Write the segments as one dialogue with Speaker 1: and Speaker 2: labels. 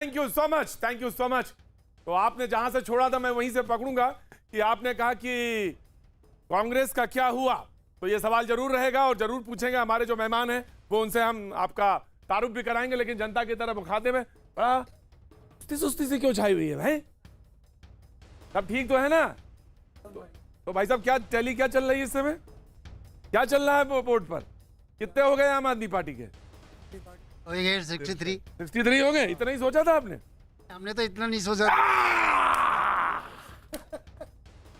Speaker 1: Thank you so much, thank you so much. तो आपने जहां से छोड़ा था मैं वहीं से पकड़ूंगा कि आपने कहा कि कांग्रेस का क्या हुआ, तो ये सवाल जरूर रहेगा और जरूर पूछेंगे हमारे जो मेहमान हैं, वो उनसे हम आपका तारुफ भी कराएंगे। लेकिन जनता की तरफ खाते में बड़ा सुस्ती सुस्ती से क्यों छाई हुई है भाई? सब ठीक तो है ना? तो भाई साहब क्या टैली क्या चल रही है इस समय? क्या चल रहा है बोर्ड पर? कितने हो गए आम आदमी पार्टी के? 63 हो गए। इतना ही सोचा था आपने?
Speaker 2: हमने तो इतना नहीं सोचा।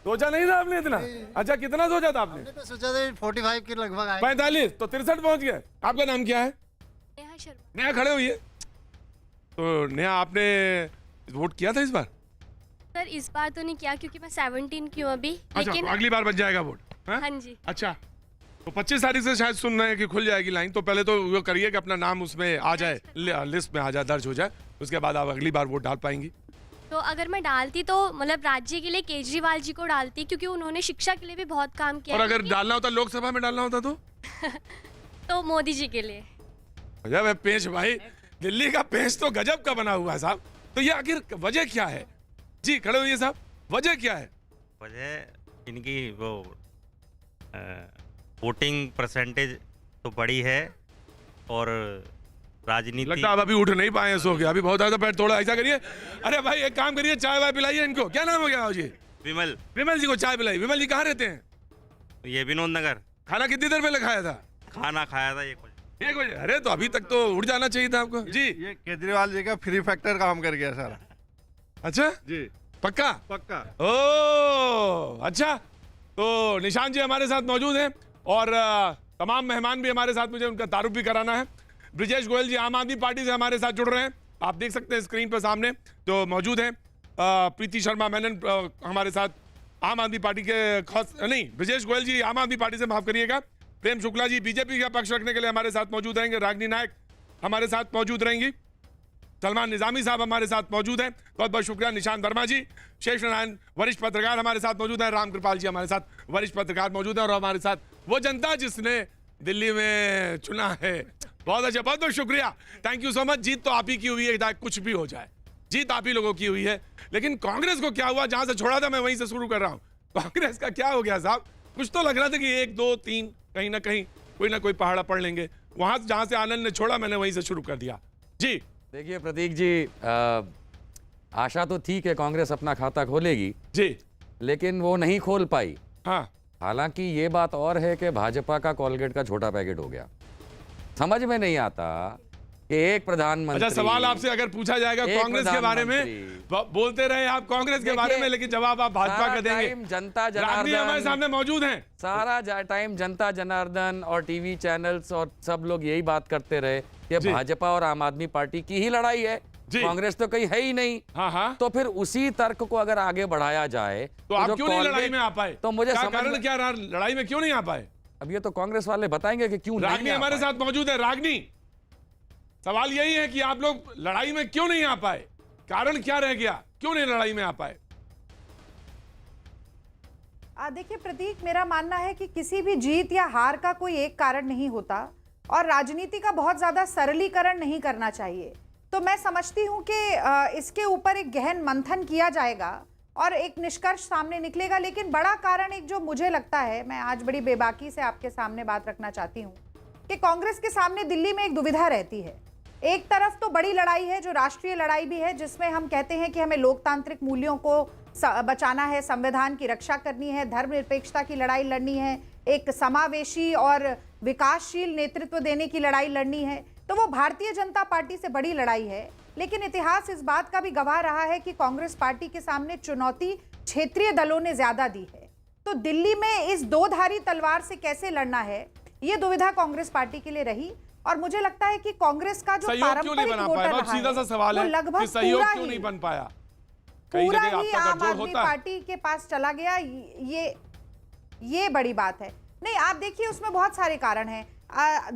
Speaker 1: सोचा नहीं था आपने इतना? अच्छा, कितना सोचा था आपने?
Speaker 2: हमने तो सोचा था 45 के लगभग आए।
Speaker 1: 45 तो 63 पहुंच गए। आपका नाम क्या है?
Speaker 3: नेहा शर्मा।
Speaker 1: नेहा खड़े हुई है। तो नेहा, आपने वोट किया था इस बार?
Speaker 3: सर इस बार तो नहीं किया क्योंकि मैं 17 की हूँ अभी।
Speaker 1: अच्छा,
Speaker 3: लेकिन
Speaker 1: अगली बार बच जाएगा वोट?
Speaker 3: हाँ जी।
Speaker 1: अच्छा, तो 25 तारीख से शायद सुन रहे हैं कि खुल जाएगी लाइन। तो पहले तो वो करिए कि अपना नाम उसमें आ जाए, लिस्ट में आ जाए, दर्ज हो जाए। उसके बाद आप अगली बार वोट डाल पाएंगी।
Speaker 3: तो अगर मैं डालती तो मतलब राज्य के लिए केजरीवाल जी को डालती, क्योंकि उन्होंने शिक्षा के लिए भी बहुत काम किया
Speaker 1: और
Speaker 3: है।
Speaker 1: अगर डालना होता, लोकसभा में डालना होता
Speaker 3: तो मोदी जी के लिए।
Speaker 1: गजब है पेश भाई, दिल्ली का पेश तो गजब का बना हुआ है साहब। तो ये आखिर वजह क्या है? जी खड़े हुए साहब, वजह क्या है?
Speaker 4: वजह इनकी वो वोटिंग परसेंटेज तो बड़ी है और राजनीति।
Speaker 1: लगता है आप अभी उठ नहीं पाए हैं सो के, अभी बहुत ज्यादा पेट थोड़ा ऐसा करिए। अरे भाई एक काम करिए, चाय वाय पिलाइए इनको। क्या नाम हो गया जी?
Speaker 4: विमल।
Speaker 1: विमल जी को चाय पिलाई। विमल जी कहाँ रहते हैं?
Speaker 4: ये विनोद नगर।
Speaker 1: खाना कितनी देर पहले खाया था?
Speaker 4: खाना खाया था 1 बजे।
Speaker 1: 1 बजे? अरे तो अभी तक तो उठ जाना चाहिए था आपको जी।
Speaker 5: ये केजरीवाल जी का फ्री फैक्टर काम कर गया सारा।
Speaker 1: अच्छा
Speaker 5: जी
Speaker 1: पक्का?
Speaker 5: पक्का।
Speaker 1: ओ अच्छा, तो निशान जी हमारे साथ मौजूद हैं और तमाम मेहमान भी हमारे साथ, मुझे उनका तारुफ भी कराना है। ब्रिजेश गोयल जी आम आदमी पार्टी से हमारे साथ जुड़ रहे हैं, आप देख सकते हैं स्क्रीन पर सामने जो मौजूद हैं। प्रीति शर्मा मेनन हमारे साथ आम आदमी पार्टी के खास नहीं, ब्रिजेश गोयल जी आम आदमी पार्टी से, माफ करिएगा। प्रेम शुक्ला जी बीजेपी का पक्ष रखने के लिए हमारे साथ मौजूद रहेंगे। रागिनी नायक हमारे साथ मौजूद रहेंगी। सलमान निजामी साहब हमारे साथ मौजूद हैं, बहुत बहुत शुक्रिया। निशांत वर्मा जी, शेष नारायण वरिष्ठ पत्रकार हमारे साथ मौजूद हैं। राम कृपाल जी हमारे साथ वरिष्ठ पत्रकार मौजूद हैं और हमारे साथ वो जनता जिसने दिल्ली में चुना है। बहुत अच्छा, बहुत बहुत शुक्रिया, थैंक यू सो मच। जीत तो आप ही की हुई है, चाहे कुछ भी हो जाए, जीत आप ही लोगों की हुई है। लेकिन कांग्रेस को क्या हुआ? जहां से छोड़ा था मैं वहीं से शुरू कर रहा हूं। कांग्रेस का क्या हो गया साहब? कुछ तो लग रहा था कि 1 2 3 कहीं ना कहीं कोई ना कोई पहाड़ा पड़ लेंगे। वहां जहां से आनंद ने छोड़ा, मैंने वहीं से शुरू कर दिया जी।
Speaker 6: देखिए प्रतीक जी, आशा तो ठीक है कांग्रेस अपना खाता खोलेगी
Speaker 1: जी,
Speaker 6: लेकिन वो नहीं खोल पाई।
Speaker 1: हाँ,
Speaker 6: हालांकि ये बात और है कि भाजपा का कोलगेट का छोटा पैकेट हो गया। समझ में नहीं आता कि एक प्रधानमंत्री।
Speaker 1: अच्छा, सवाल आपसे अगर पूछा जाएगा कांग्रेस के बारे में, बोलते रहे आप कांग्रेस के बारे में, लेकिन जवाब आप भाजपा का देंगे।
Speaker 6: जनता
Speaker 1: रागिनी हमारे
Speaker 6: जनार्दन
Speaker 1: सामने मौजूद हैं।
Speaker 6: सारा टाइम जनता जनार्दन और टीवी चैनल्स और सब लोग यही बात करते रहे कि भाजपा और आम आदमी पार्टी की ही लड़ाई है, कांग्रेस तो कहीं है ही नहीं।
Speaker 1: हाँ हाँ,
Speaker 6: तो फिर उसी तर्क को अगर आगे बढ़ाया जाए
Speaker 1: तो आप क्यों नहीं लड़ाई में आ पाए?
Speaker 6: तो मुझे
Speaker 1: कारण क्या रहा, लड़ाई में क्यों नहीं आ पाए?
Speaker 6: अब ये तो कांग्रेस वाले बताएंगे कि क्यों नहीं।
Speaker 1: रागिनी हमारे साथ मौजूद है। रागिनी, सवाल यही है कि आप लोग लड़ाई में क्यों नहीं आ पाए? कारण क्या रह गया, क्यों नहीं लड़ाई में आ पाए?
Speaker 7: देखिए प्रतीक, मेरा मानना है कि किसी भी जीत या हार का कोई एक कारण नहीं होता और राजनीति का बहुत ज्यादा सरलीकरण नहीं करना चाहिए। तो मैं समझती हूं कि इसके ऊपर एक गहन मंथन किया जाएगा और एक निष्कर्ष सामने निकलेगा। लेकिन बड़ा कारण एक जो मुझे लगता है, मैं आज बड़ी बेबाकी से आपके सामने बात रखना चाहती हूं कि कांग्रेस के सामने दिल्ली में एक दुविधा रहती है। एक तरफ तो बड़ी लड़ाई है जो राष्ट्रीय लड़ाई भी है, जिसमें हम कहते हैं कि हमें लोकतांत्रिक मूल्यों को बचाना है, संविधान की रक्षा करनी है, धर्मनिरपेक्षता की लड़ाई लड़नी है, एक समावेशी और विकासशील नेतृत्व देने की लड़ाई लड़नी है। तो वो भारतीय जनता पार्टी से बड़ी लड़ाई है। लेकिन इतिहास इस बात का भी गवाह रहा है कि कांग्रेस पार्टी के सामने चुनौती क्षेत्रीय दलों ने ज्यादा दी है। तो दिल्ली में इस दो धारी तलवार से कैसे लड़ना है, ये दुविधा कांग्रेस पार्टी के लिए रही। और मुझे लगता है कि कांग्रेस का जो पारंपरिक वोटर रहा है,
Speaker 1: सीधा सा सवाल है,
Speaker 7: लगभग
Speaker 1: सहयोग क्यों नहीं बन पाया?
Speaker 7: पूरा ही आम आदमी पार्टी के पास चला गया। ये बड़ी बात है। नहीं, आप देखिए उसमें बहुत सारे कारण हैं।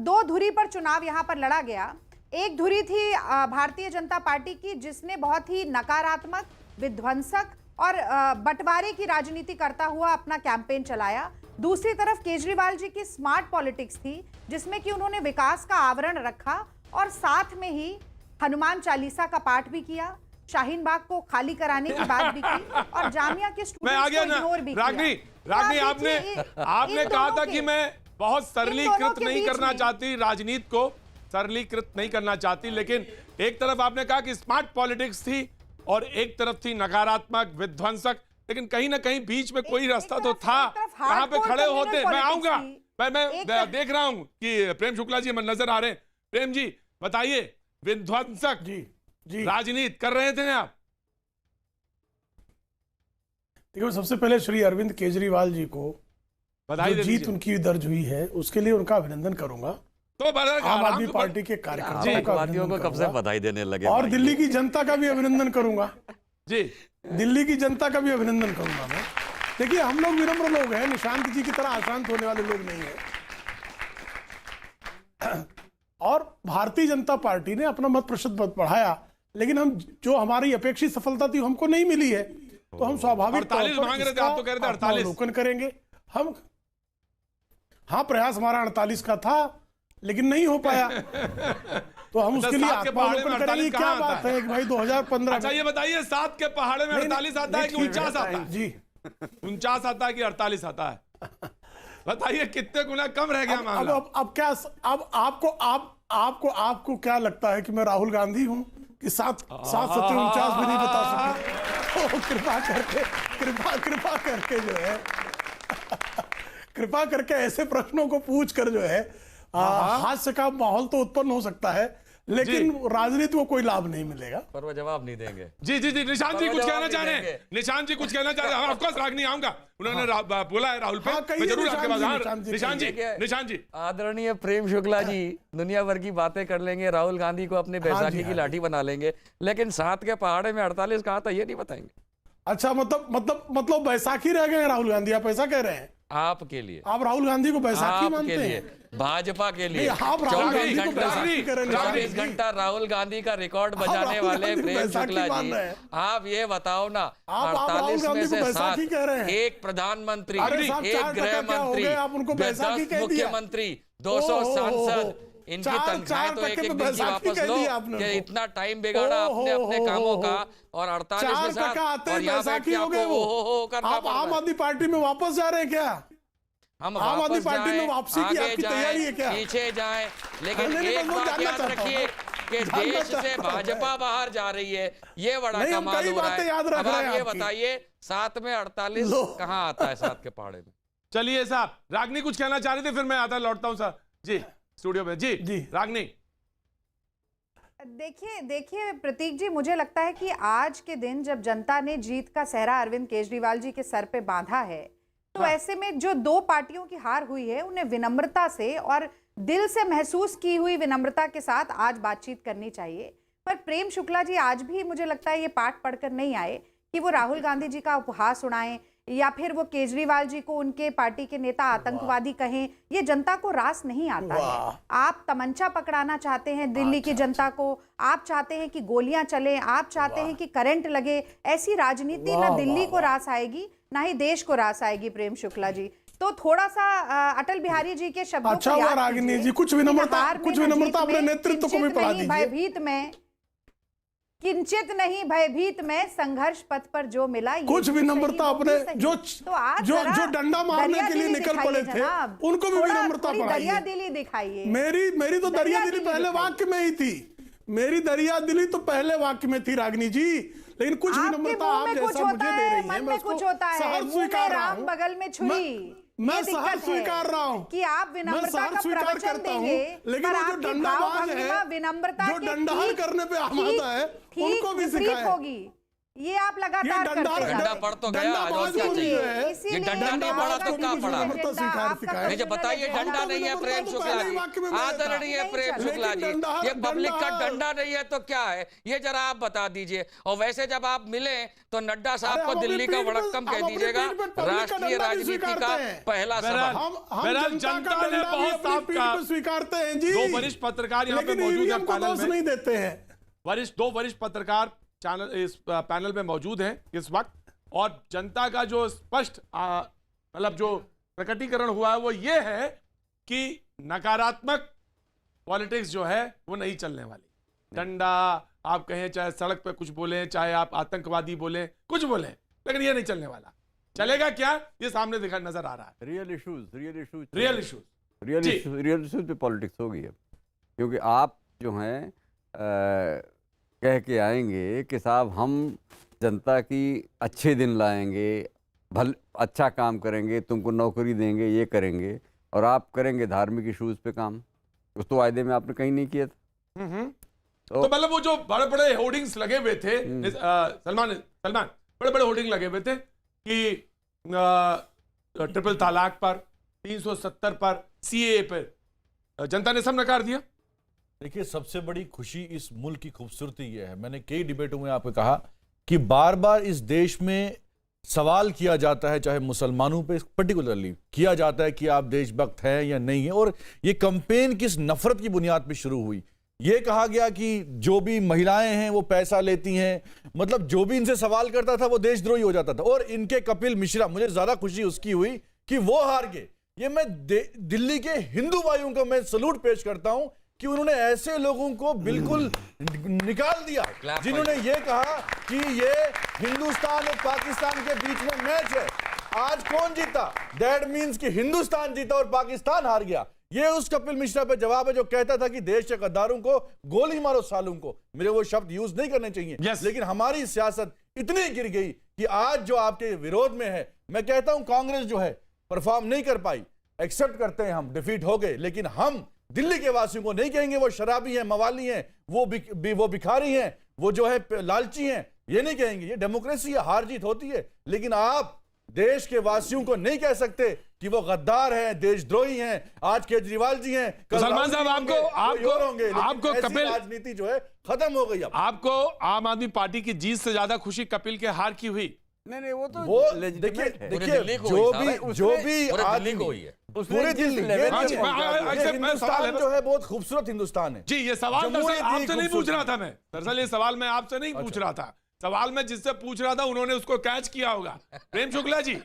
Speaker 7: 2 धुरी पर चुनाव यहाँ पर लड़ा गया। एक धुरी थी भारतीय जनता पार्टी की, जिसने बहुत ही नकारात्मक, विध्वंसक और बंटवारे की राजनीति करता हुआ अपना कैंपेन चलाया। दूसरी तरफ केजरीवाल जी की स्मार्ट पॉलिटिक्स थी, जिसमें कि उन्होंने विकास का आवरण रखा और साथ में ही हनुमान चालीसा का पाठ भी किया, शाहीन बाग को खाली कराने की बात भी की और जामिया के
Speaker 1: मैं आ
Speaker 7: स्टूडेंट्स
Speaker 1: गया
Speaker 7: को
Speaker 1: ना
Speaker 7: इग्नोर भी
Speaker 1: रागनी
Speaker 7: किया।
Speaker 1: रागनी
Speaker 7: तो आप
Speaker 1: आपने
Speaker 7: देखिए,
Speaker 1: आपने
Speaker 7: इन
Speaker 1: कहा
Speaker 7: दोनों
Speaker 1: था
Speaker 7: के-
Speaker 1: कि मैं बहुत
Speaker 7: इन दोनों
Speaker 1: सरलीकृत
Speaker 7: के
Speaker 1: नहीं
Speaker 7: बीच
Speaker 1: करना
Speaker 7: में-
Speaker 1: चाहती, राजनीति को सरलीकृत नहीं करना चाहती, लेकिन एक तरफ आपने कहा कि स्मार्ट पॉलिटिक्स थी और एक तरफ थी नकारात्मक विध्वंसक, लेकिन कहीं ना कहीं बीच में कोई रास्ता तो
Speaker 7: तरफ-
Speaker 1: था
Speaker 7: एक तरफ
Speaker 1: कहां पे
Speaker 7: hardcore
Speaker 1: खड़े
Speaker 7: communal
Speaker 1: होते। मैं
Speaker 7: politics
Speaker 1: आऊंगा,
Speaker 7: थी।
Speaker 1: मैं
Speaker 7: एक तरफ-
Speaker 1: देख रहा हूं कि प्रेम शुक्ला जी नजर आ रहे हैं। प्रेम जी बताइए, विध्वंसक
Speaker 8: जी
Speaker 1: राजनीति कर रहे थे आप?
Speaker 8: देखो, सबसे पहले श्री अरविंद केजरीवाल जी को
Speaker 1: बधाई
Speaker 8: जो
Speaker 1: दे
Speaker 8: जीत
Speaker 1: दीजिए।
Speaker 8: उनकी दर्ज हुई है उसके लिए उनका अभिनंदन करूंगा।
Speaker 1: तो
Speaker 8: आम आदमी पार्टी के कार्यकर्ताओं का
Speaker 6: आतंकवादियों को
Speaker 8: अभिनंदन
Speaker 6: कब से
Speaker 8: करूंगा
Speaker 6: बधाई देने लगे
Speaker 8: और
Speaker 6: भाई?
Speaker 8: दिल्ली की जनता का भी अभिनंदन करूंगा।
Speaker 1: जी
Speaker 8: दिल्ली की जनता का भी अभिनंदन करूंगा मैं। देखिए, हम लोग विनम्र लोग हैं, निशांत जी की तरह अशांत होने वाले लोग नहीं हैं। और भारतीय जनता पार्टी ने अपना मत प्रतिशत बढ़ाया, लेकिन हम जो हमारी अपेक्षित सफलता थी हमको नहीं मिली है, तो हम स्वाभाविक तौर
Speaker 1: 48
Speaker 8: पर
Speaker 1: मांग रहे थे,
Speaker 8: इसका
Speaker 1: आप तो कह रहे थे 48।
Speaker 8: अवलोकन करेंगे हम। हाँ, प्रयास हमारा 48 का था, लेकिन नहीं हो पाया, तो हम उसके लिए
Speaker 1: 7 के पहाड़े में
Speaker 8: आत्मावलोकन करेंगे।
Speaker 1: 48
Speaker 8: क्या
Speaker 1: कहाँ आता
Speaker 8: बात है कि भाई 2015
Speaker 1: अच्छा ये बताइए, 7 के पहाड़े में 48 आता है कि 49 आता है?
Speaker 8: जी
Speaker 1: 49 आता है कि 48 आता है? बताइए कितने गुना कम रह गया मामला?
Speaker 8: अब क्या, अब आपको क्या लगता है कि मैं राहुल गांधी हूं कि 7 सत्तर 49 भी नहीं बता सके? तो कृपा करके जो है कृपा करके ऐसे प्रश्नों को पूछ कर जो है हास्य का माहौल तो उत्पन्न हो सकता है, लेकिन राजनीति को कोई लाभ नहीं मिलेगा।
Speaker 6: पर वो जवाब नहीं देंगे।
Speaker 1: जी निशांत जी
Speaker 6: पर वो
Speaker 1: कुछ
Speaker 6: जवाब
Speaker 1: कहना
Speaker 6: नहीं
Speaker 1: चाह रहे हैं?
Speaker 6: देंगे।
Speaker 1: निशांत जी कुछ कहना चाह रहे हैं? ऑफ कोर्स रागनी आऊंगा, उन्होंने बोला है राहुल पे,
Speaker 8: हाँ, कहिए
Speaker 1: मैं जरूर
Speaker 8: निशांत
Speaker 1: आपके पास।
Speaker 8: जी,
Speaker 1: हाँ,
Speaker 8: निशांत जी,
Speaker 1: निशांत जी
Speaker 6: आदरणीय प्रेम शुक्ला जी दुनिया भर की बातें कर लेंगे, राहुल गांधी को अपने बैसाखी की लाठी बना लेंगे, लेकिन 7 के पहाड़े में 48 कहा था ये नहीं बताएंगे।
Speaker 8: अच्छा, मतलब बैसाखी रह गए हैं राहुल गांधी, आप ऐसा कह रहे हैं?
Speaker 6: आपके लिए,
Speaker 8: आप राहुल गांधी को बैसाखी
Speaker 6: आपके
Speaker 8: मानते
Speaker 6: लिए,
Speaker 8: हैं?
Speaker 6: भाजपा के लिए
Speaker 8: नहीं, आप राहुल गांधी को बैसाखी कह रहे हैं।
Speaker 6: 24 घंटा राहुल गांधी का रिकॉर्ड बजाने
Speaker 8: राहुल
Speaker 6: वाले
Speaker 8: गांधी को
Speaker 6: प्रेम
Speaker 8: बैसाखी
Speaker 6: शुक्ला
Speaker 8: मान
Speaker 6: जी,
Speaker 8: रहे हैं।
Speaker 6: आप ये बताओ ना,
Speaker 8: आप राहुल
Speaker 6: 48 में
Speaker 8: गांधी
Speaker 6: से
Speaker 8: को बैसाखी
Speaker 6: 7,
Speaker 8: कह रहे हैं।
Speaker 6: एक प्रधानमंत्री,
Speaker 8: अरे साहब,
Speaker 6: एक
Speaker 8: 4%
Speaker 6: गृह
Speaker 8: क्या हो
Speaker 6: मंत्री,
Speaker 8: गए? आप उनको बैसाखी
Speaker 6: 10
Speaker 8: कह दिया।
Speaker 6: मुख्यमंत्री, 200 सांसद, इनकी
Speaker 8: चार
Speaker 6: तनख्वाहें तो एक
Speaker 8: टके
Speaker 6: एक
Speaker 8: तो
Speaker 6: दिन की
Speaker 8: बैसाखी
Speaker 6: वापस
Speaker 8: कह
Speaker 6: लो
Speaker 8: दी आपने
Speaker 6: कि
Speaker 8: उनको।
Speaker 6: इतना टाइम बिगाड़ा आपने अपने कामों का, और 48 में
Speaker 8: 4% आते
Speaker 6: और
Speaker 8: ही
Speaker 6: यहाँ बैठ
Speaker 8: बैसाखी
Speaker 6: के
Speaker 8: हो
Speaker 6: आपको
Speaker 8: गए वो।
Speaker 6: हो करना
Speaker 8: आप
Speaker 6: पड़ रहा
Speaker 8: आम
Speaker 6: है।
Speaker 8: आदमी पार्टी में वापस जा रहे हैं क्या?
Speaker 6: हम
Speaker 8: आम आदमी
Speaker 6: वापस
Speaker 8: पार्टी में
Speaker 6: जाएं,
Speaker 8: वापसी की
Speaker 6: आगे
Speaker 8: आपकी
Speaker 6: जाएं,
Speaker 8: तैयारी है क्या?
Speaker 6: पीछे जाएं, लेकिन
Speaker 8: नहीं,
Speaker 6: एक
Speaker 8: मैं वो
Speaker 6: बात
Speaker 8: जानना
Speaker 6: याद
Speaker 8: चाहता हूं।
Speaker 6: रखिए कि
Speaker 8: जानना
Speaker 6: देश से
Speaker 8: चाहता हूं।
Speaker 6: भाजपा बाहर जा रही है, ये बड़ा
Speaker 8: नहीं, हम
Speaker 6: कमाल
Speaker 8: कई
Speaker 6: हो रहा
Speaker 8: बातें याद
Speaker 6: है।
Speaker 8: रख
Speaker 6: अब
Speaker 8: रहे
Speaker 6: आप
Speaker 8: हैं
Speaker 6: ये
Speaker 8: आपकी।
Speaker 6: बताइए 7 में 48
Speaker 8: लो।
Speaker 6: कहाँ आता है 7 के पहाड़े में?
Speaker 1: चलिए साहब, रागनी कुछ कहना चाह रहे थे, फिर मैं आता लौटता हूँ सर जी स्टूडियो में। जी रागनी।
Speaker 7: देखिए प्रतीक जी, मुझे लगता है कि आज के दिन जब जनता ने जीत का सेहरा अरविंद केजरीवाल जी के सर पे बांधा है, तो ऐसे में जो 2 पार्टियों की हार हुई है उन्हें विनम्रता से और दिल से महसूस की हुई विनम्रता के साथ आज बातचीत करनी चाहिए। पर प्रेम शुक्ला जी आज भी मुझे लगता है ये पाठ पढ़कर नहीं आए कि वो राहुल गांधी जी का उपहास उड़ाएं या फिर वो केजरीवाल जी को उनके पार्टी के नेता आतंकवादी कहें। ये जनता को रास नहीं आता है। आप तमंचा पकड़ाना चाहते हैं दिल्ली की जनता को, आप चाहते हैं कि गोलियां चलें, आप चाहते हैं कि करंट लगे। ऐसी राजनीति ना दिल्ली को रास आएगी ना ही देश को रास आएगी प्रेम शुक्ला जी। तो थोड़ा सा अटल बिहारी जी के शब्दों
Speaker 8: अच्छा
Speaker 7: को
Speaker 8: हुआ
Speaker 7: याद
Speaker 8: रागिनी
Speaker 7: कीजिए
Speaker 8: जी, कुछ
Speaker 7: कि
Speaker 8: विनम्रता
Speaker 7: हार में न जीत
Speaker 8: अपने
Speaker 7: में,
Speaker 8: नेतृत्व को भी
Speaker 7: किंचित
Speaker 8: पढ़ा
Speaker 7: नहीं
Speaker 8: दीजिए।
Speaker 7: किंचित नहीं भयभीत में संघर्ष पथ पर जो मिला, ये
Speaker 8: कुछ
Speaker 7: भी
Speaker 8: विनम्रता
Speaker 7: सही, वो भी
Speaker 8: अपने
Speaker 7: सही।
Speaker 8: जो
Speaker 7: तो आज
Speaker 8: जो
Speaker 7: जरा
Speaker 8: जो डंडा मारने के लिए
Speaker 7: दरियादिली
Speaker 8: निकल
Speaker 7: दिखाइए
Speaker 8: पड़े थे,
Speaker 7: जनाब।
Speaker 8: उनको भी विनम्रता
Speaker 7: थोड़ी
Speaker 8: बढ़ाइए।
Speaker 7: दरियादिली दिखाइए।
Speaker 8: मेरी तो दरियादिली
Speaker 7: दरियादिली
Speaker 8: पहले
Speaker 7: दिखाइए।
Speaker 8: वाक्य में ही थी। मेरी दरियादिली तो पहले वाक्य में थी रागिनी जी, लेकिन कुछ
Speaker 7: आपके
Speaker 8: विनम्रता
Speaker 7: मुंह
Speaker 8: आप
Speaker 7: में कुछ
Speaker 8: जैसा मुझे
Speaker 7: होता
Speaker 8: दे
Speaker 7: है,
Speaker 8: रही है,
Speaker 7: मन
Speaker 8: मैं
Speaker 7: में
Speaker 8: उसको
Speaker 7: कुछ होता है,
Speaker 8: सहर्ष
Speaker 7: मुंह में
Speaker 8: स्वीकार रहा
Speaker 7: राम
Speaker 8: हूं।
Speaker 7: बगल में छुरी।
Speaker 8: मैं
Speaker 7: ये
Speaker 8: सहर्ष
Speaker 7: दिक्कत है
Speaker 8: स्वीकार रहा हूं
Speaker 7: कि आप विनम्रता का प्रवचन देंगे,
Speaker 8: लेकिन
Speaker 7: पर
Speaker 8: वो जो
Speaker 7: आपकी
Speaker 8: डंडाबाज
Speaker 7: भाव-भंगिमा
Speaker 8: है,
Speaker 7: विनम्रता
Speaker 8: जो
Speaker 7: के
Speaker 8: डंडा
Speaker 7: ठीक-
Speaker 8: करने पे आमादा है,
Speaker 7: ठीक
Speaker 8: उनको भी
Speaker 7: विपरीत
Speaker 8: सिखाएं।
Speaker 7: होगी। ये आप लगातार करते
Speaker 8: डंडा-
Speaker 7: जाएं।
Speaker 6: डंडा पढ़ तो गया, आज और क्या
Speaker 8: इसीलिए-
Speaker 6: चाहिए?
Speaker 7: इसीलिए
Speaker 6: ये डंडा नहीं पढ़ा तो क्या पढ़ा?
Speaker 8: विनम्रता स्वीकार सिखाएं।
Speaker 6: नहीं, जो बताइए डंडा नहीं है प्रेम शुक्ला जी, आदरणीय प्रेम शुक्ला जी, ये पब्लिक का डंडा नहीं है तो क्या है, ये जरा आप बता दीजिए। और वैसे जब आप मिले तो नड्डा साहब
Speaker 8: अरे
Speaker 6: को
Speaker 8: हम अपनी
Speaker 6: दिल्ली का
Speaker 8: पीठ पे-
Speaker 6: वड़क्कम
Speaker 8: हम
Speaker 6: कह
Speaker 8: अपनी
Speaker 6: दीजिएगा,
Speaker 8: पीठ पे पब्लिक का
Speaker 6: राष्ट्रीय
Speaker 8: डंडा भी
Speaker 6: राजनीति का
Speaker 8: स्वीकारते हैं।
Speaker 6: पहला
Speaker 1: बहरहाल-
Speaker 6: सबक।
Speaker 1: बहरहाल जनता ने बहुत साफ कहा।
Speaker 8: स्वीकारते हैं जी,
Speaker 1: 2 वरिष्ठ पत्रकार यहाँ पे
Speaker 8: लेकिन
Speaker 1: मौजूद
Speaker 8: ईवीएम
Speaker 1: हैं
Speaker 8: को
Speaker 1: पैनल
Speaker 8: दोष
Speaker 1: में।
Speaker 8: नहीं देते हैं।
Speaker 1: 2 वरिष्ठ पत्रकार इस पैनल में मौजूद हैं इस वक्त, और जनता का जो स्पष्ट मतलब जो प्रकटीकरण हुआ है वो ये है कि नकारात्मक पॉलिटिक्स जो है वो नहीं चलने वाली। डंडा आप कहें, चाहे सड़क पे कुछ बोले, चाहे आप आतंकवादी बोले, कुछ बोले, लेकिन ये नहीं चलने वाला। चलेगा क्या, ये सामने दिखा नजर आ रहा है।
Speaker 9: रियल इश्यूज
Speaker 1: रियल इश्यूज
Speaker 9: पे पॉलिटिक्स होगी अब, क्योंकि आप जो हैं कह के आएंगे कि साहब हम जनता की अच्छे दिन लाएंगे, अच्छा काम करेंगे, तुमको नौकरी देंगे, ये करेंगे, और आप करेंगे धार्मिक इश्यूज पे काम। उस तो वायदे में आपने कहीं नहीं किया था।
Speaker 1: तो मतलब वो जो बड़े बड़े होर्डिंग्स लगे हुए थे, सलमान बड़े बड़े होर्डिंग लगे हुए थे कि ट्रिपल तलाक पर, 370 पर, सीएए पर, जनता ने सब नकार दिया।
Speaker 10: देखिए, सबसे बड़ी खुशी इस मुल्क की खूबसूरती ये है, मैंने कई डिबेटों में आपको कहा कि बार बार इस देश में सवाल किया जाता है, चाहे मुसलमानों पे पर्टिकुलरली किया जाता है कि आप देशभक्त हैं या नहीं है, और ये कैंपेन किस नफरत की बुनियाद पे शुरू हुई। ये कहा गया कि जो भी महिलाएं हैं वो पैसा लेती हैं, मतलब जो भी इनसे सवाल करता था वो देशद्रोही हो जाता था। और इनके कपिल मिश्रा, मुझे ज्यादा खुशी उसकी हुई कि वो हार गए। ये मैं दिल्ली के हिंदू भाइयों को मैं सलूट पेश करता हूं कि उन्होंने ऐसे लोगों को बिल्कुल निकाल दिया जिन्होंने ये कहा कि ये हिंदुस्तान और पाकिस्तान के बीच में मैच है। आज कौन जीता? दैट मीन्स कि हिंदुस्तान जीता और पाकिस्तान हार गया। ये उस कपिल मिश्रा पे जवाब है जो कहता था कि देश के गद्दारों को गोली मारो सालों को। मेरे वो शब्द यूज नहीं करने चाहिए, लेकिन हमारी सियासत इतनी गिर गई कि आज जो आपके विरोध में है, मैं कहता हूं कांग्रेस जो है परफॉर्म नहीं कर पाई, एक्सेप्ट करते हैं हम डिफीट हो गए, लेकिन हम दिल्ली के वासियों को नहीं कहेंगे वो शराबी हैं, मवाली हैं, वो भिखारी हैं, वो जो है लालची हैं, ये नहीं कहेंगे। ये डेमोक्रेसी है, हार जीत होती है, लेकिन आप देश के वासियों को नहीं कह सकते कि वो गद्दार हैं, देशद्रोही हैं। आज केजरीवाल जी हैं, कल
Speaker 1: सलमान साहब आपको कपिल
Speaker 10: राजनीति जो है खत्म हो गई। अब
Speaker 1: आपको आम आदमी पार्टी की जीत से ज्यादा खुशी कपिल के हार की हुई?
Speaker 9: नहीं, वो तो
Speaker 10: देखिए जो भी पूरे दिल्ली हिंदुस्तान जो है बहुत खूबसूरत हिंदुस्तान है
Speaker 1: जी। ये सवाल दरअसल आपसे नहीं पूछ रहा था मैं, दरअसल ये सवाल मैं आपसे नहीं पूछ रहा था, सवाल मैं जिससे पूछ रहा था उन्होंने उसको कैच किया होगा। प्रेम शुक्ला जी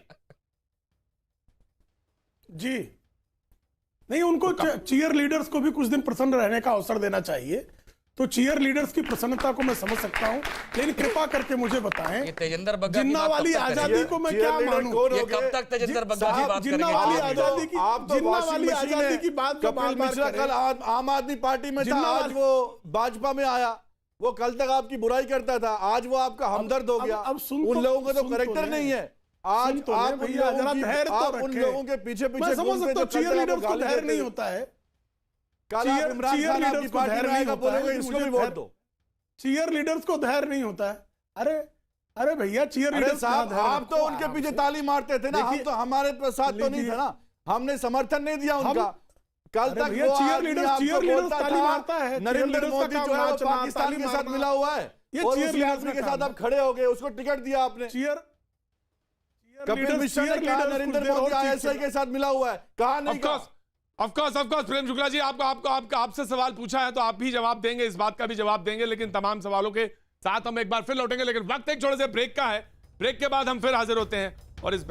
Speaker 8: नहीं, उनको चीयर लीडर्स को भी कुछ दिन प्रसन्न रहने का अवसर देना चाहिए। तो चीयर लीडर्स की प्रसन्नता को मैं समझ सकता हूं, लेकिन कृपा करके मुझे बताएं
Speaker 6: तेजेंद्र बग्गा
Speaker 8: जिन्ना वाली आजादी को मैं क्या मानूं?
Speaker 6: ये कब तक तेजेंद्र बग्गा की बात
Speaker 8: जिन्ना वाली आजादी की, जिन्ना वाली आजादी की बात
Speaker 10: कपिल मिश्रा कल आम आदमी पार्टी में था, आज वो भाजपा में आया। वो कल तक आपकी बुराई करता था, आज वो आपका हमदर्द हो गया। उन लोगों का तो करेक्टर नहीं है। आज आप उन लोगों के पीछे
Speaker 8: मैं समझ सकता हूं चीयर लीडर्स को धैर्य नहीं होता है। चीयर लीडर्स को धैर्य नहीं होता है,
Speaker 10: इसको भी वोट दो।
Speaker 8: चीयर लीडर्स को धैर्य नहीं होता है। अरे भैया, चीयर लीडर्स
Speaker 10: साहब आप तो उनके पीछे ताली मारते थे ना, हम तो हमारे साथ तो नहीं था ना, हमने समर्थन नहीं दिया उनका। कल तक वो
Speaker 8: चीयर लीडर्स ताली मारता है।
Speaker 10: नरेंद्र मोदी जो है पाकिस्तान के साथ मिला हुआ है, और उसी आदमी के साथ आप खड़े हो गए, उसको टिकट दिया आपने। कपिल मिश्रा ने कहा नरेंद्र मोदी आईएसआई के साथ मिला हुआ है, कहा नहीं?
Speaker 1: ऑफ कोर्स प्रेम शुक्ला जी, आपसे सवाल पूछा है तो आप भी जवाब देंगे, इस बात का भी जवाब देंगे, लेकिन तमाम सवालों के साथ हम एक बार फिर लौटेंगे। लेकिन वक्त एक छोटे से ब्रेक का है, ब्रेक के बाद हम फिर हाजिर होते हैं और इस